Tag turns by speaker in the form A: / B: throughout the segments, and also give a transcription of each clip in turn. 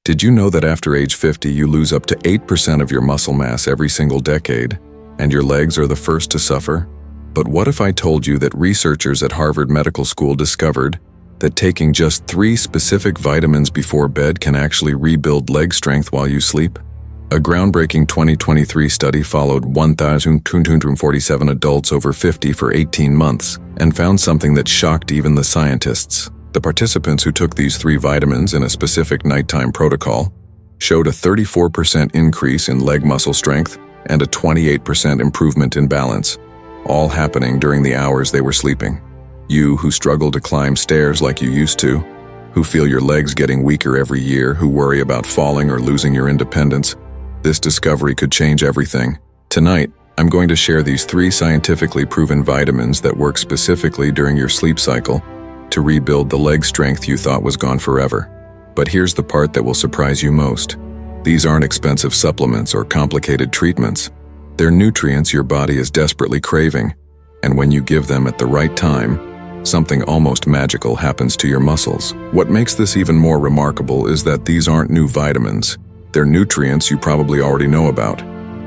A: Did you know that after age 50 you lose up to 8% of your muscle mass every single decade, and your legs are the first to suffer? But what if I told you that researchers at Harvard Medical School discovered that taking just 3 specific vitamins before bed can actually rebuild leg strength while you sleep? A groundbreaking 2023 study followed 1,247 adults over 50 for 18 months and found something that shocked even the scientists. The participants who took these 3 vitamins in a specific nighttime protocol showed a 34% increase in leg muscle strength and a 28% improvement in balance, all happening during the hours they were sleeping. You who struggle to climb stairs like you used to, who feel your legs getting weaker every year, who worry about falling or losing your independence, this discovery could change everything. Tonight, I'm going to share these 3 scientifically proven vitamins that work specifically during your sleep cycle to rebuild the leg strength you thought was gone forever. But here's the part that will surprise you most. These aren't expensive supplements or complicated treatments. They're nutrients your body is desperately craving, and when you give them at the right time, something almost magical happens to your muscles. What makes this even more remarkable is that these aren't new vitamins. They're nutrients you probably already know about.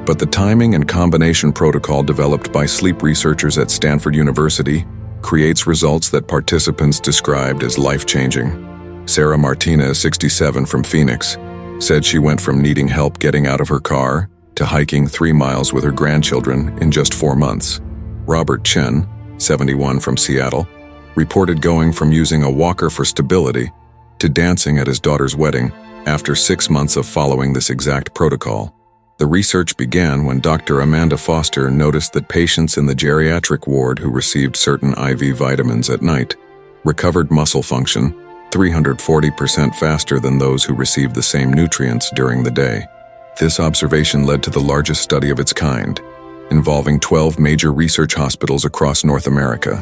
A: But the timing and combination protocol developed by sleep researchers at Stanford University creates results that participants described as life-changing. Sarah Martinez, 67, from Phoenix, said she went from needing help getting out of her car to hiking 3 miles with her grandchildren in just 4 months. Robert Chen, 71, from Seattle, reported going from using a walker for stability to dancing at his daughter's wedding after 6 months of following this exact protocol. The research began when Dr. Amanda Foster noticed that patients in the geriatric ward who received certain IV vitamins at night recovered muscle function 340% faster than those who received the same nutrients during the day. This observation led to the largest study of its kind, involving 12 major research hospitals across North America.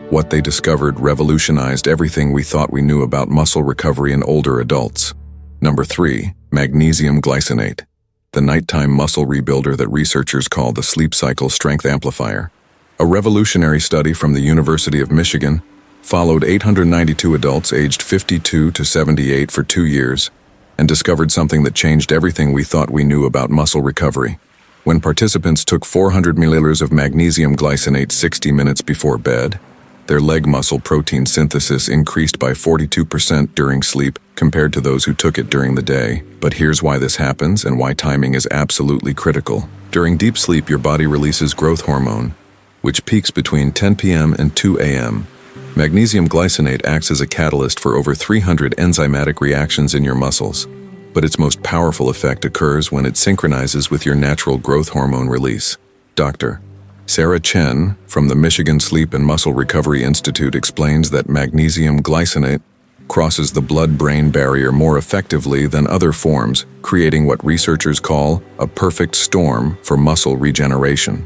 A: What they discovered revolutionized everything we thought we knew about muscle recovery in older adults. Number 3, magnesium glycinate, the nighttime muscle rebuilder that researchers call the sleep cycle strength amplifier. A revolutionary study from the University of Michigan followed 892 adults aged 52 to 78 for 2 years and discovered something that changed everything we thought we knew about muscle recovery. When participants took 400 milliliters of magnesium glycinate 60 minutes before bed, their leg muscle protein synthesis increased by 42% during sleep compared to those who took it during the day. But here's why this happens and why timing is absolutely critical. During deep sleep, your body releases growth hormone, which peaks between 10 p.m. and 2 a.m. Magnesium glycinate acts as a catalyst for over 300 enzymatic reactions in your muscles, but its most powerful effect occurs when it synchronizes with your natural growth hormone release. Dr. Sarah Chen from the Michigan Sleep and Muscle Recovery Institute explains that magnesium glycinate crosses the blood-brain barrier more effectively than other forms, creating what researchers call a perfect storm for muscle regeneration.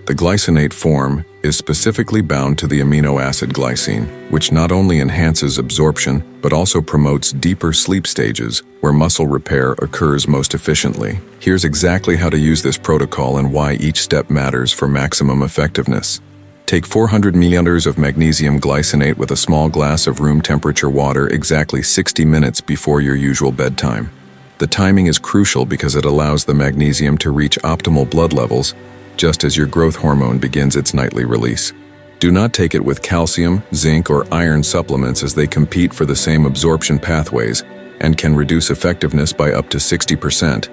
A: The glycinate form is specifically bound to the amino acid glycine, which not only enhances absorption but also promotes deeper sleep stages where muscle repair occurs most efficiently. Here's exactly how to use this protocol and why each step matters for maximum effectiveness. Take 400 milliliters of magnesium glycinate with a small glass of room temperature water exactly 60 minutes before your usual bedtime. The timing is crucial because it allows the magnesium to reach optimal blood levels just as your growth hormone begins its nightly release. Do not take it with calcium, zinc, or iron supplements as they compete for the same absorption pathways and can reduce effectiveness by up to 60%.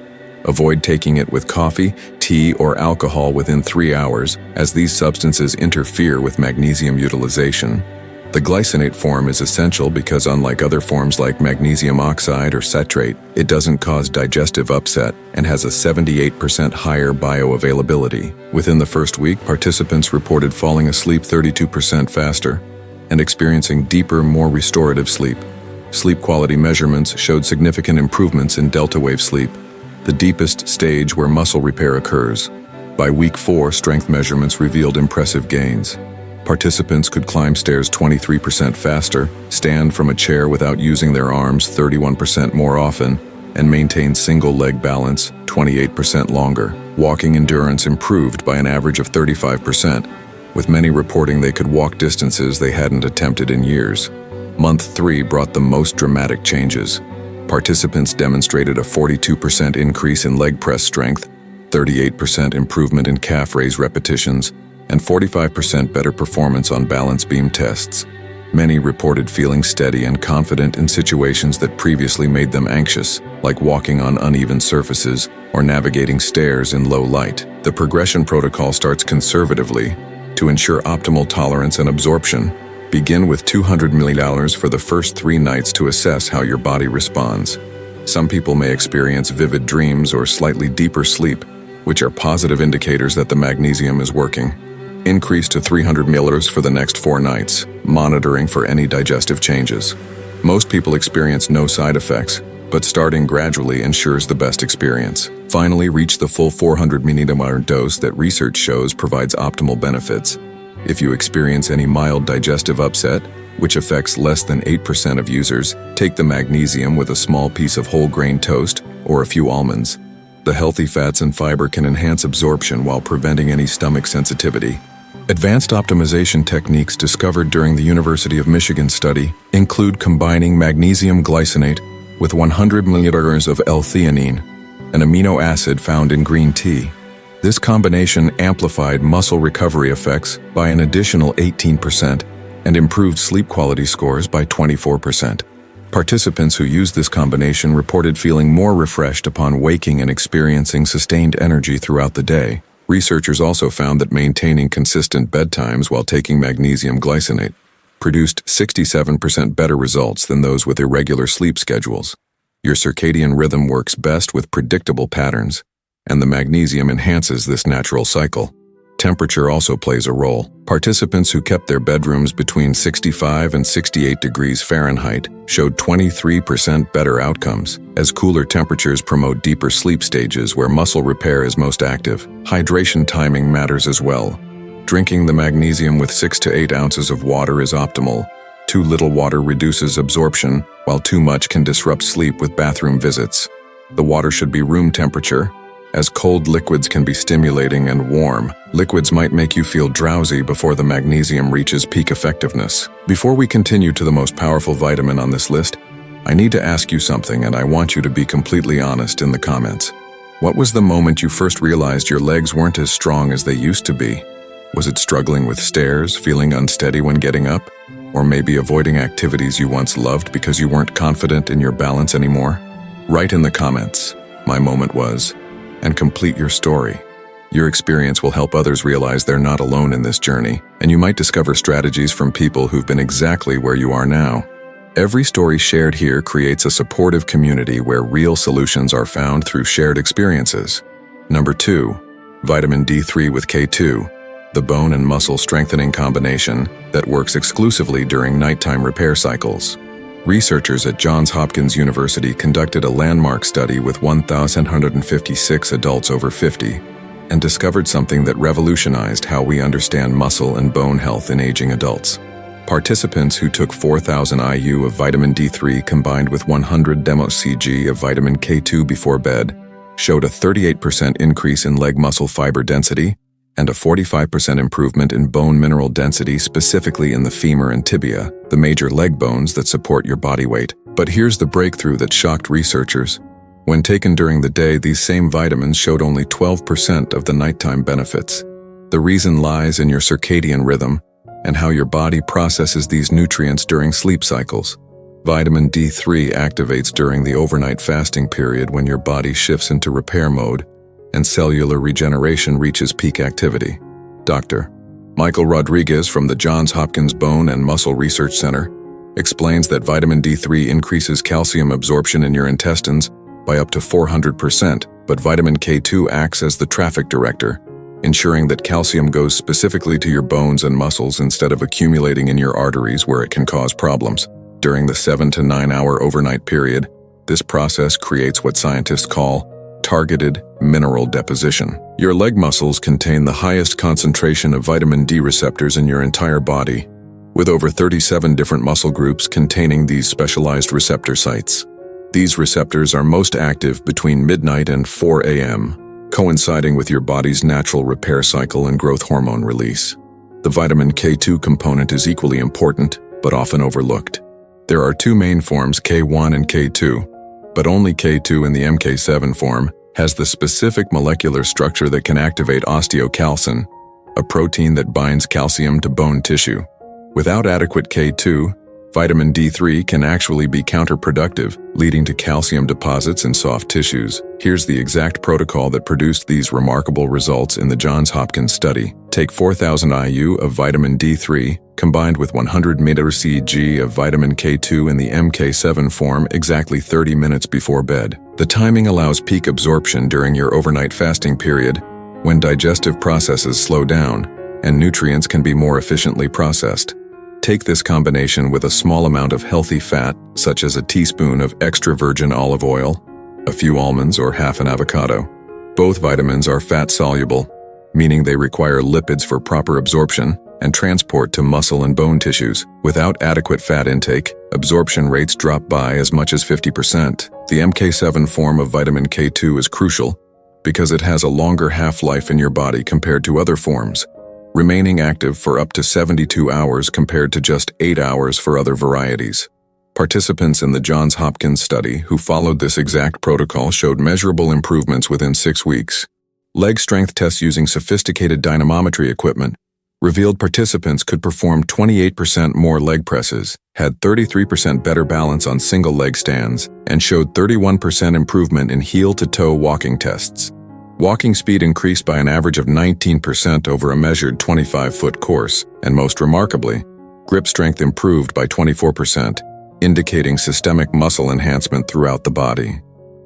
A: Avoid taking it with coffee, tea, or alcohol within 3 hours, as these substances interfere with magnesium utilization. The glycinate form is essential because unlike other forms like magnesium oxide or citrate, it doesn't cause digestive upset and has a 78% higher bioavailability. Within the first week, participants reported falling asleep 32% faster and experiencing deeper, more restorative sleep. Sleep quality measurements showed significant improvements in delta wave sleep, the deepest stage where muscle repair occurs. By week 4, strength measurements revealed impressive gains. Participants could climb stairs 23% faster, stand from a chair without using their arms 31% more often, and maintain single leg balance 28% longer. Walking endurance improved by an average of 35%, with many reporting they could walk distances they hadn't attempted in years. Month 3 brought the most dramatic changes. Participants demonstrated a 42% increase in leg press strength, 38% improvement in calf raise repetitions, and 45% better performance on balance beam tests. Many reported feeling steady and confident in situations that previously made them anxious, like walking on uneven surfaces or navigating stairs in low light. The progression protocol starts conservatively to ensure optimal tolerance and absorption. Begin with 200 ml for the first 3 nights to assess how your body responds. Some people may experience vivid dreams or slightly deeper sleep, which are positive indicators that the magnesium is working. Increase to 300 ml for the next 4 nights, monitoring for any digestive changes. Most people experience no side effects, but starting gradually ensures the best experience. Finally, reach the full 400 ml dose that research shows provides optimal benefits. If you experience any mild digestive upset, which affects less than 8% of users, take the magnesium with a small piece of whole grain toast or a few almonds. The healthy fats and fiber can enhance absorption while preventing any stomach sensitivity. Advanced optimization techniques discovered during the University of Michigan study include combining magnesium glycinate with 100 ml of L-theanine, an amino acid found in green tea. This combination amplified muscle recovery effects by an additional 18% and improved sleep quality scores by 24%. Participants who used this combination reported feeling more refreshed upon waking and experiencing sustained energy throughout the day. Researchers also found that maintaining consistent bedtimes while taking magnesium glycinate produced 67% better results than those with irregular sleep schedules. Your circadian rhythm works best with predictable patterns, and the magnesium enhances this natural cycle. Temperature also plays a role. Participants who kept their bedrooms between 65 and 68 degrees Fahrenheit showed 23% better outcomes, as cooler temperatures promote deeper sleep stages where muscle repair is most active. Hydration timing matters as well. Drinking the magnesium with 6 to 8 ounces of water is optimal. Too little water reduces absorption, while too much can disrupt sleep with bathroom visits. The water should be room temperature, as cold liquids can be stimulating and warm. Liquids might make you feel drowsy before the magnesium reaches peak effectiveness. Before we continue to the most powerful vitamin on this list, I need to ask you something, and I want you to be completely honest in the comments. What was the moment you first realized your legs weren't as strong as they used to be? Was it struggling with stairs, feeling unsteady when getting up? Or maybe avoiding activities you once loved because you weren't confident in your balance anymore? Write in the comments, "My moment was," and complete your story. Your experience will help others realize they're not alone in this journey, and you might discover strategies from people who've been exactly where you are now. Every story shared here creates a supportive community where real solutions are found through shared experiences. Number 2, vitamin D3 with K2, the bone and muscle strengthening combination that works exclusively during nighttime repair cycles. Researchers at Johns Hopkins University conducted a landmark study with 1,156 adults over 50 and discovered something that revolutionized how we understand muscle and bone health in aging adults. Participants who took 4,000 IU of vitamin D3 combined with 100 mcg of vitamin K2 before bed showed a 38% increase in leg muscle fiber density and a 45% improvement in bone mineral density, specifically in the femur and tibia, the major leg bones that support your body weight. But here's the breakthrough that shocked researchers. When taken during the day, these same vitamins showed only 12% of the nighttime benefits. The reason lies in your circadian rhythm and how your body processes these nutrients during sleep cycles. Vitamin D3 activates during the overnight fasting period when your body shifts into repair mode and cellular regeneration reaches peak activity. Dr. Michael Rodriguez from the Johns Hopkins Bone and Muscle Research Center explains that vitamin D3 increases calcium absorption in your intestines by up to 400%, but vitamin K2 acts as the traffic director, ensuring that calcium goes specifically to your bones and muscles instead of accumulating in your arteries where it can cause problems. During the 7 to 9 hour overnight period, this process creates what scientists call targeted mineral deposition. Your leg muscles contain the highest concentration of vitamin D receptors in your entire body, with over 37 different muscle groups containing these specialized receptor sites. These receptors are most active between midnight and 4 a.m., coinciding with your body's natural repair cycle and growth hormone release. The vitamin K2 component is equally important, but often overlooked. There are 2 main forms, K1 and K2. but only K2 in the MK7 form has the specific molecular structure that can activate osteocalcin, a protein that binds calcium to bone tissue. Without adequate K2, vitamin D3 can actually be counterproductive, leading to calcium deposits in soft tissues. Here's the exact protocol that produced these remarkable results in the Johns Hopkins study. Take 4,000 IU of vitamin D3, combined with 100 mg of vitamin K2 in the MK7 form exactly 30 minutes before bed. The timing allows peak absorption during your overnight fasting period, when digestive processes slow down and nutrients can be more efficiently processed. Take this combination with a small amount of healthy fat, such as a teaspoon of extra virgin olive oil, a few almonds, or half an avocado. Both vitamins are fat-soluble, meaning they require lipids for proper absorption and transport to muscle and bone tissues. Without adequate fat intake, absorption rates drop by as much as 50%. The MK7 form of vitamin K2 is crucial because it has a longer half-life in your body compared to other forms, remaining active for up to 72 hours compared to just 8 hours for other varieties. Participants in the Johns Hopkins study who followed this exact protocol showed measurable improvements within 6 weeks. Leg strength tests using sophisticated dynamometry equipment revealed participants could perform 28% more leg presses, had 33% better balance on single leg stands, and showed 31% improvement in heel-to-toe walking tests. Walking speed increased by an average of 19% over a measured 25-foot course, and most remarkably, grip strength improved by 24%, indicating systemic muscle enhancement throughout the body.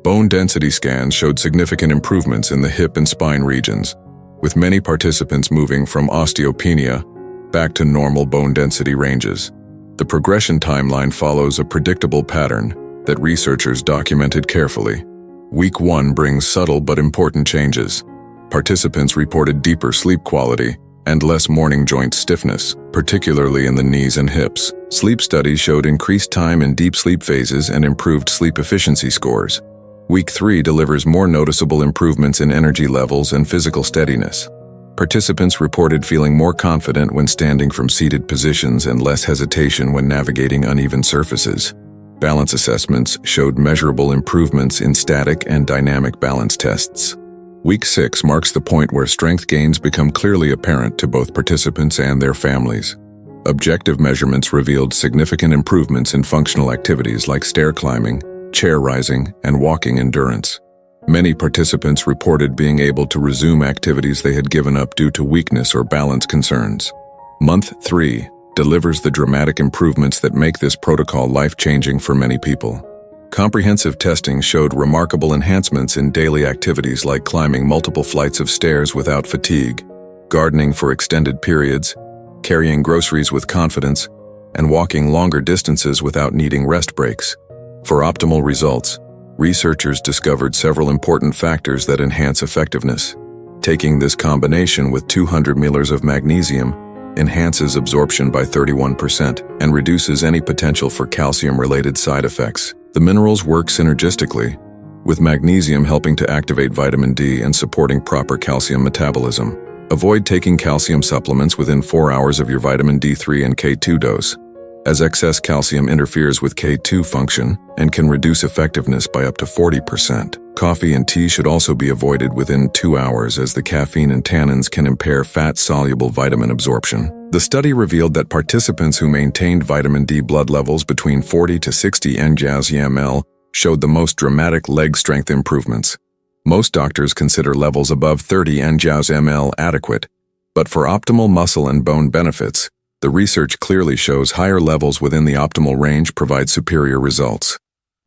A: Bone density scans showed significant improvements in the hip and spine regions, with many participants moving from osteopenia back to normal bone density ranges. The progression timeline follows a predictable pattern that researchers documented carefully. Week 1 brings subtle but important changes. Participants reported deeper sleep quality and less morning joint stiffness, particularly in the knees and hips. Sleep studies showed increased time in deep sleep phases and improved sleep efficiency scores. Week 3 delivers more noticeable improvements in energy levels and physical steadiness. Participants reported feeling more confident when standing from seated positions and less hesitation when navigating uneven surfaces. Balance assessments showed measurable improvements in static and dynamic balance tests. Week 6 marks the point where strength gains become clearly apparent to both participants and their families. Objective measurements revealed significant improvements in functional activities like stair climbing, chair rising, and walking endurance. Many participants reported being able to resume activities they had given up due to weakness or balance concerns. Month 3 delivers the dramatic improvements that make this protocol life-changing for many people. Comprehensive testing showed remarkable enhancements in daily activities like climbing multiple flights of stairs without fatigue, gardening for extended periods, carrying groceries with confidence, and walking longer distances without needing rest breaks. For optimal results, researchers discovered several important factors that enhance effectiveness. Taking this combination with 200 milliliters of magnesium enhances absorption by 31% and reduces any potential for calcium-related side effects. The minerals work synergistically, with magnesium helping to activate vitamin D and supporting proper calcium metabolism. Avoid taking calcium supplements within 4 hours of your vitamin D3 and K2 dose, as excess calcium interferes with K2 function and can reduce effectiveness by up to 40%. Coffee and tea should also be avoided within 2 hours, as the caffeine and tannins can impair fat-soluble vitamin absorption. The study revealed that participants who maintained vitamin D blood levels between 40 to 60 ng/ml showed the most dramatic leg strength improvements. Most doctors consider levels above 30 ng/ml adequate, but for optimal muscle and bone benefits, the research clearly shows higher levels within the optimal range provide superior results.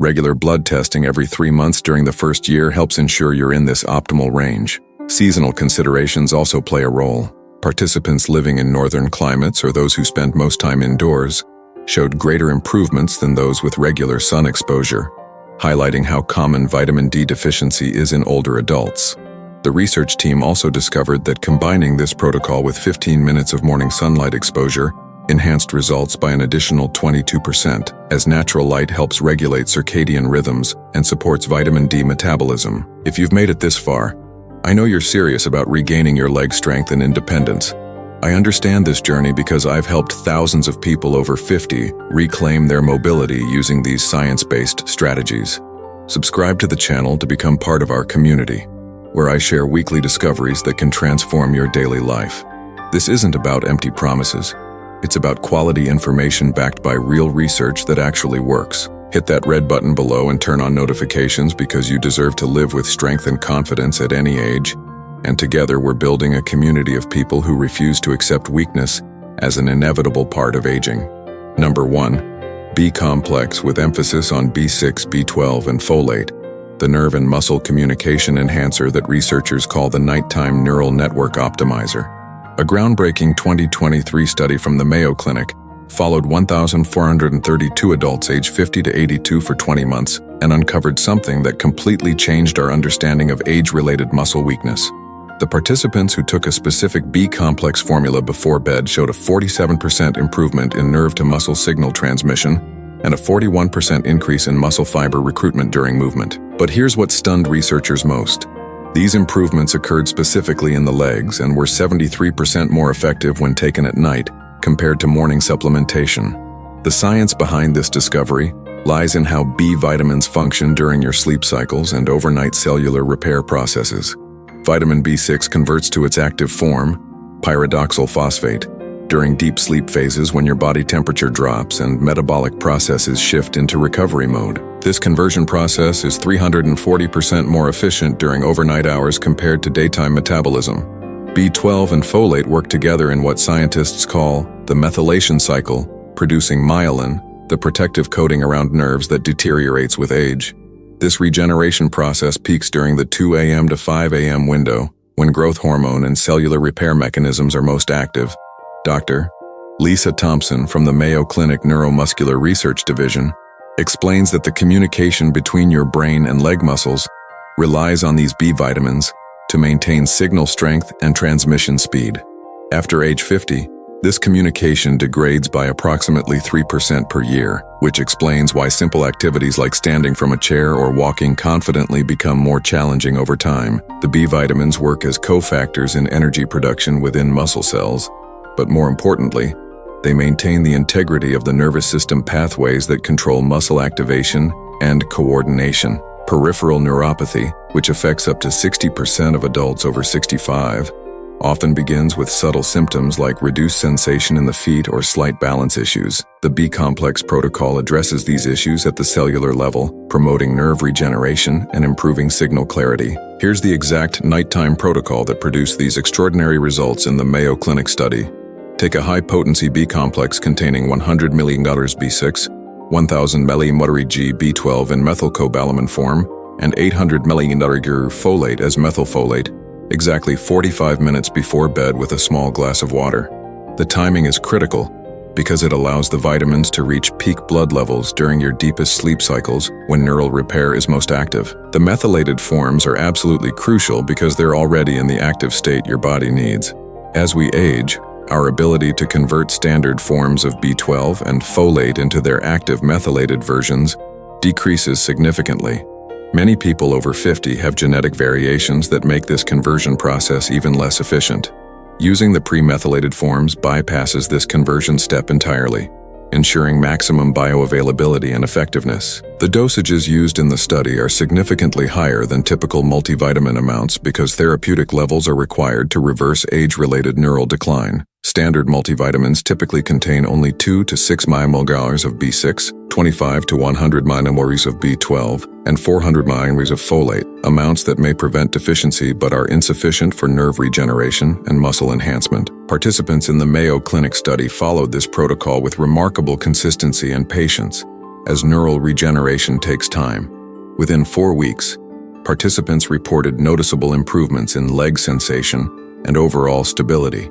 A: Regular blood testing every 3 months during the first year helps ensure you're in this optimal range. Seasonal considerations also play a role. Participants living in northern climates, or those who spend most time indoors, showed greater improvements than those with regular sun exposure, highlighting how common vitamin D deficiency is in older adults. The research team also discovered that combining this protocol with 15 minutes of morning sunlight exposure enhanced results by an additional 22%, as natural light helps regulate circadian rhythms and supports vitamin D metabolism. If you've made it this far, I know you're serious about regaining your leg strength and independence. I understand this journey because I've helped thousands of people over 50 reclaim their mobility using these science-based strategies. Subscribe to the channel to become part of our community, where I share weekly discoveries that can transform your daily life. This isn't about empty promises. It's about quality information backed by real research that actually works. Hit that red button below and turn on notifications because you deserve to live with strength and confidence at any age. And together we're building a community of people who refuse to accept weakness as an inevitable part of aging. Number 1. B complex with emphasis on B6, B12, and folate, the nerve and muscle communication enhancer that researchers call the nighttime neural network optimizer. A groundbreaking 2023 study from the Mayo Clinic followed 1,432 adults aged 50 to 82 for 20 months and uncovered something that completely changed our understanding of age-related muscle weakness. The participants who took a specific B-complex formula before bed showed a 47% improvement in nerve-to-muscle signal transmission and a 41% increase in muscle fiber recruitment during movement. But here's what stunned researchers most. These improvements occurred specifically in the legs and were 73% more effective when taken at night compared to morning supplementation. The science behind this discovery lies in how B vitamins function during your sleep cycles and overnight cellular repair processes. Vitamin B6 converts to its active form, pyridoxal phosphate, during deep sleep phases when your body temperature drops and metabolic processes shift into recovery mode. This conversion process is 340% more efficient during overnight hours compared to daytime metabolism. B12 and folate work together in what scientists call the methylation cycle, producing myelin, the protective coating around nerves that deteriorates with age. This regeneration process peaks during the 2 a.m. to 5 a.m. window, when growth hormone and cellular repair mechanisms are most active. Dr. Lisa Thompson from the Mayo Clinic Neuromuscular Research Division explains that the communication between your brain and leg muscles relies on these B vitamins to maintain signal strength and transmission speed. After age 50, this communication degrades by approximately 3% per year, which explains why simple activities like standing from a chair or walking confidently become more challenging over time. The B vitamins work as cofactors in energy production within muscle cells, but more importantly, they maintain the integrity of the nervous system pathways that control muscle activation and coordination. Peripheral neuropathy, which affects up to 60% of adults over 65, often begins with subtle symptoms like reduced sensation in the feet or slight balance issues. The B-complex protocol addresses these issues at the cellular level, promoting nerve regeneration and improving signal clarity. Here's the exact nighttime protocol that produced these extraordinary results in the Mayo Clinic study. Take a high-potency B-complex containing 100 mg B6, 1,000 mg B12 in methylcobalamin form, and 800 mg folate as methylfolate, exactly 45 minutes before bed with a small glass of water. The timing is critical because it allows the vitamins to reach peak blood levels during your deepest sleep cycles when neural repair is most active. The methylated forms are absolutely crucial because they're already in the active state your body needs. As we age, our ability to convert standard forms of B12 and folate into their active methylated versions decreases significantly. Many people over 50 have genetic variations that make this conversion process even less efficient. Using the pre-methylated forms bypasses this conversion step entirely, ensuring maximum bioavailability and effectiveness. The dosages used in the study are significantly higher than typical multivitamin amounts because therapeutic levels are required to reverse age-related neural decline. Standard multivitamins typically contain only 2 to 6 mmol of B6, 25 to 100 mmol of B12, and 400 mmol of folate, amounts that may prevent deficiency but are insufficient for nerve regeneration and muscle enhancement. Participants in the Mayo Clinic study followed this protocol with remarkable consistency and patience, as neural regeneration takes time. Within 4 weeks, participants reported noticeable improvements in leg sensation and overall stability.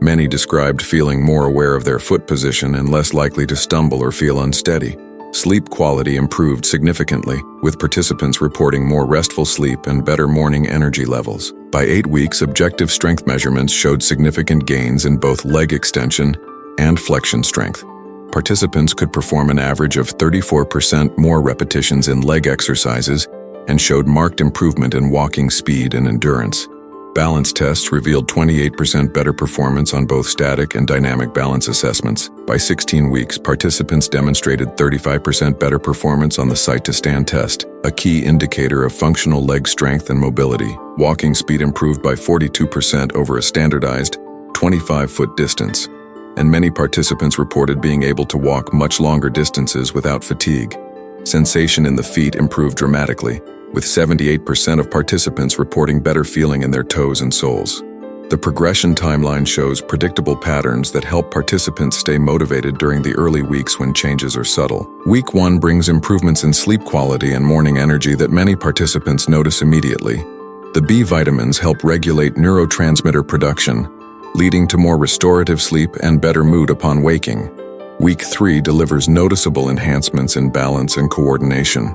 A: Many described feeling more aware of their foot position and less likely to stumble or feel unsteady. Sleep quality improved significantly, with participants reporting more restful sleep and better morning energy levels. By 8 weeks, objective strength measurements showed significant gains in both leg extension and flexion strength. Participants could perform an average of 34% more repetitions in leg exercises and showed marked improvement in walking speed and endurance. Balance tests revealed 28% better performance on both static and dynamic balance assessments. By 16 weeks, participants demonstrated 35% better performance on the sight-to-stand test, a key indicator of functional leg strength and mobility. Walking speed improved by 42% over a standardized 25-foot distance, and many participants reported being able to walk much longer distances without fatigue. Sensation in the feet improved dramatically, with 78% of participants reporting better feeling in their toes and soles. The progression timeline shows predictable patterns that help participants stay motivated during the early weeks when changes are subtle. Week 1 brings improvements in sleep quality and morning energy that many participants notice immediately. The B vitamins help regulate neurotransmitter production, leading to more restorative sleep and better mood upon waking. Week 3 delivers noticeable enhancements in balance and coordination.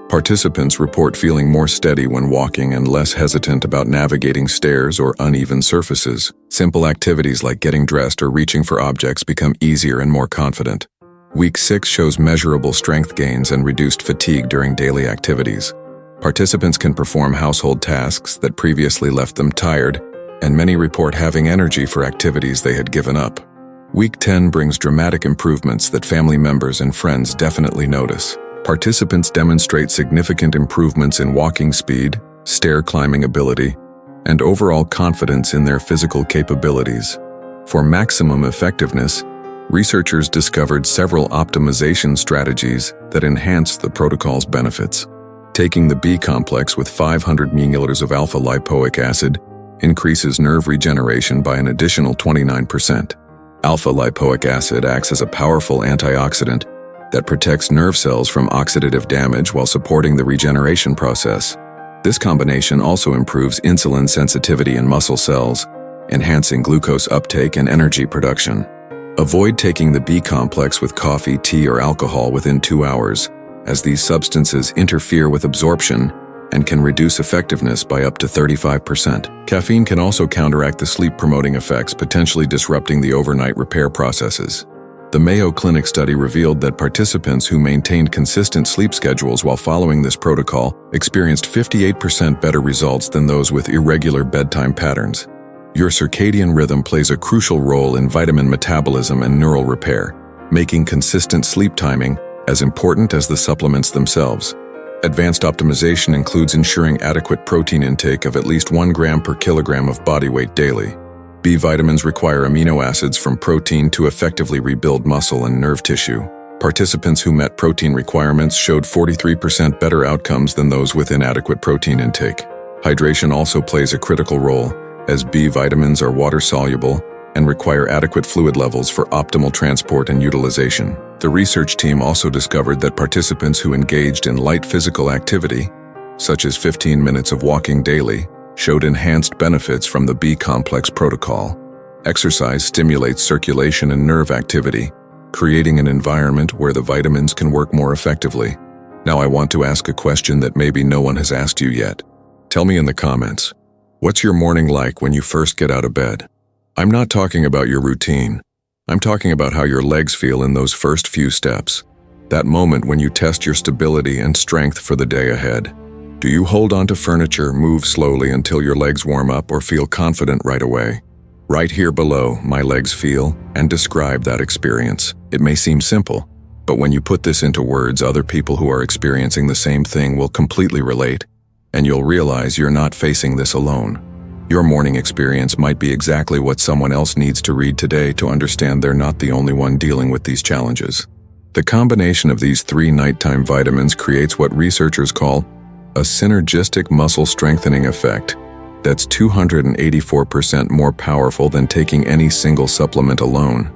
A: Participants report feeling more steady when walking and less hesitant about navigating stairs or uneven surfaces. Simple activities like getting dressed or reaching for objects become easier and more confident. Week 6 shows measurable strength gains and reduced fatigue during daily activities. Participants can perform household tasks that previously left them tired, and many report having energy for activities they had given up. Week 10 brings dramatic improvements that family members and friends definitely notice. Participants demonstrate significant improvements in walking speed, stair climbing ability, and overall confidence in their physical capabilities. For maximum effectiveness, researchers discovered several optimization strategies that enhance the protocol's benefits. Taking the B complex with 500 mg of alpha-lipoic acid increases nerve regeneration by an additional 29%. Alpha-lipoic acid acts as a powerful antioxidant that protects nerve cells from oxidative damage while supporting the regeneration process. This combination also improves insulin sensitivity in muscle cells, enhancing glucose uptake and energy production. Avoid taking the B complex with coffee, tea, or alcohol within 2 hours, as these substances interfere with absorption and can reduce effectiveness by up to 35%. Caffeine can also counteract the sleep-promoting effects, potentially disrupting the overnight repair processes. The Mayo Clinic study revealed that participants who maintained consistent sleep schedules while following this protocol experienced 58% better results than those with irregular bedtime patterns. Your circadian rhythm plays a crucial role in vitamin metabolism and neural repair, making consistent sleep timing as important as the supplements themselves. Advanced optimization includes ensuring adequate protein intake of at least 1 gram per kilogram of body weight daily. B vitamins require amino acids from protein to effectively rebuild muscle and nerve tissue. Participants who met protein requirements showed 43% better outcomes than those with inadequate protein intake. Hydration also plays a critical role, as B vitamins are water-soluble and require adequate fluid levels for optimal transport and utilization. The research team also discovered that participants who engaged in light physical activity, such as 15 minutes of walking daily, showed enhanced benefits from the B complex protocol. Exercise stimulates circulation and nerve activity, creating an environment where the vitamins can work more effectively. Now I want to ask a question that maybe no one has asked you yet. Tell me in the comments, what's your morning like when you first get out of bed? I'm not talking about your routine. I'm talking about how your legs feel in those first few steps. That moment when you test your stability and strength for the day ahead. Do you hold onto furniture, move slowly until your legs warm up, or feel confident right away? Right here below, my legs feel, and describe that experience. It may seem simple, but when you put this into words, other people who are experiencing the same thing will completely relate, and you'll realize you're not facing this alone. Your morning experience might be exactly what someone else needs to read today to understand they're not the only one dealing with these challenges. The combination of these 3 nighttime vitamins creates what researchers call a synergistic muscle strengthening effect that's 284% more powerful than taking any single supplement alone.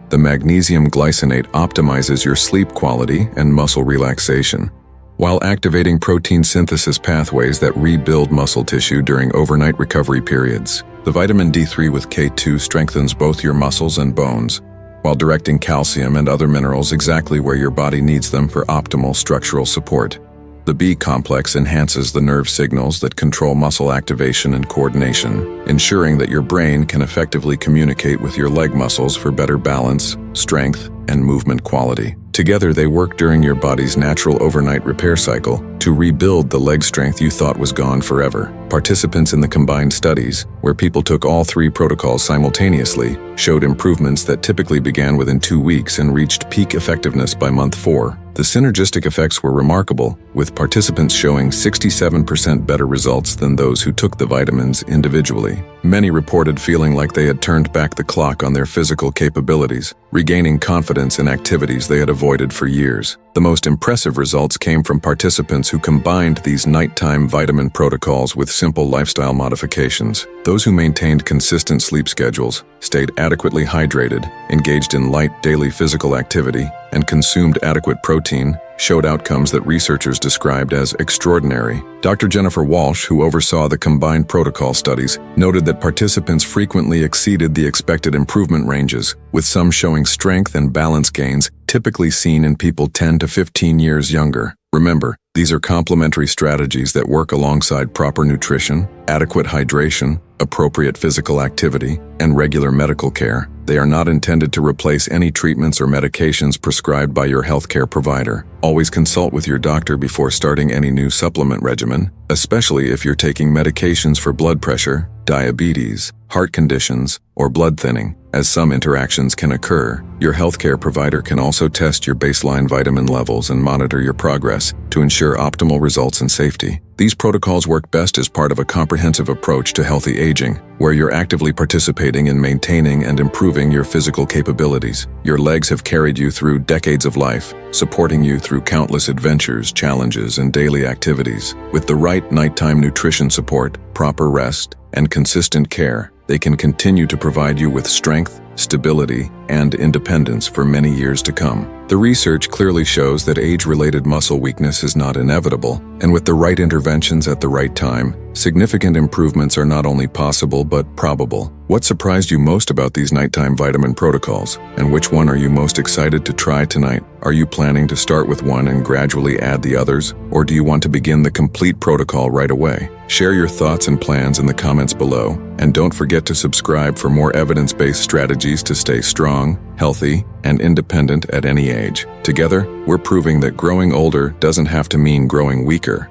A: The magnesium glycinate optimizes your sleep quality and muscle relaxation, while activating protein synthesis pathways that rebuild muscle tissue during overnight recovery periods. The vitamin D3 with K2 strengthens both your muscles and bones, while directing calcium and other minerals exactly where your body needs them for optimal structural support. The B complex enhances the nerve signals that control muscle activation and coordination, ensuring that your brain can effectively communicate with your leg muscles for better balance, strength, and movement quality. Together, they work during your body's natural overnight repair cycle, to rebuild the leg strength you thought was gone forever. Participants in the combined studies, where people took all 3 protocols simultaneously, showed improvements that typically began within 2 weeks and reached peak effectiveness by month 4. The synergistic effects were remarkable, with participants showing 67% better results than those who took the vitamins individually. Many reported feeling like they had turned back the clock on their physical capabilities, regaining confidence in activities they had avoided for years. The most impressive results came from participants who combined these nighttime vitamin protocols with simple lifestyle modifications. Those who maintained consistent sleep schedules, stayed adequately hydrated, engaged in light daily physical activity, and consumed adequate protein showed outcomes that researchers described as extraordinary. Dr. Jennifer Walsh, who oversaw the combined protocol studies, noted that participants frequently exceeded the expected improvement ranges, with some showing strength and balance gains typically seen in people 10 to 15 years younger. Remember, these are complementary strategies that work alongside proper nutrition, adequate hydration, appropriate physical activity, and regular medical care. They are not intended to replace any treatments or medications prescribed by your healthcare provider. Always consult with your doctor before starting any new supplement regimen, especially if you're taking medications for blood pressure, diabetes, heart conditions, or blood thinning. As some interactions can occur, your healthcare provider can also test your baseline vitamin levels and monitor your progress to ensure optimal results and safety. These protocols work best as part of a comprehensive approach to healthy aging, where you're actively participating in maintaining and improving your physical capabilities. Your legs have carried you through decades of life, supporting you through countless adventures, challenges, and daily activities. With the right nighttime nutrition support, proper rest, and consistent care, they can continue to provide you with strength, stability, and independence for many years to come. The research clearly shows that age-related muscle weakness is not inevitable, and with the right interventions at the right time, significant improvements are not only possible but probable. What surprised you most about these nighttime vitamin protocols, and which one are you most excited to try tonight? Are you planning to start with one and gradually add the others, or do you want to begin the complete protocol right away? Share your thoughts and plans in the comments below, and don't forget to subscribe for more evidence-based strategies to stay strong, healthy, and independent at any age. Together, we're proving that growing older doesn't have to mean growing weaker.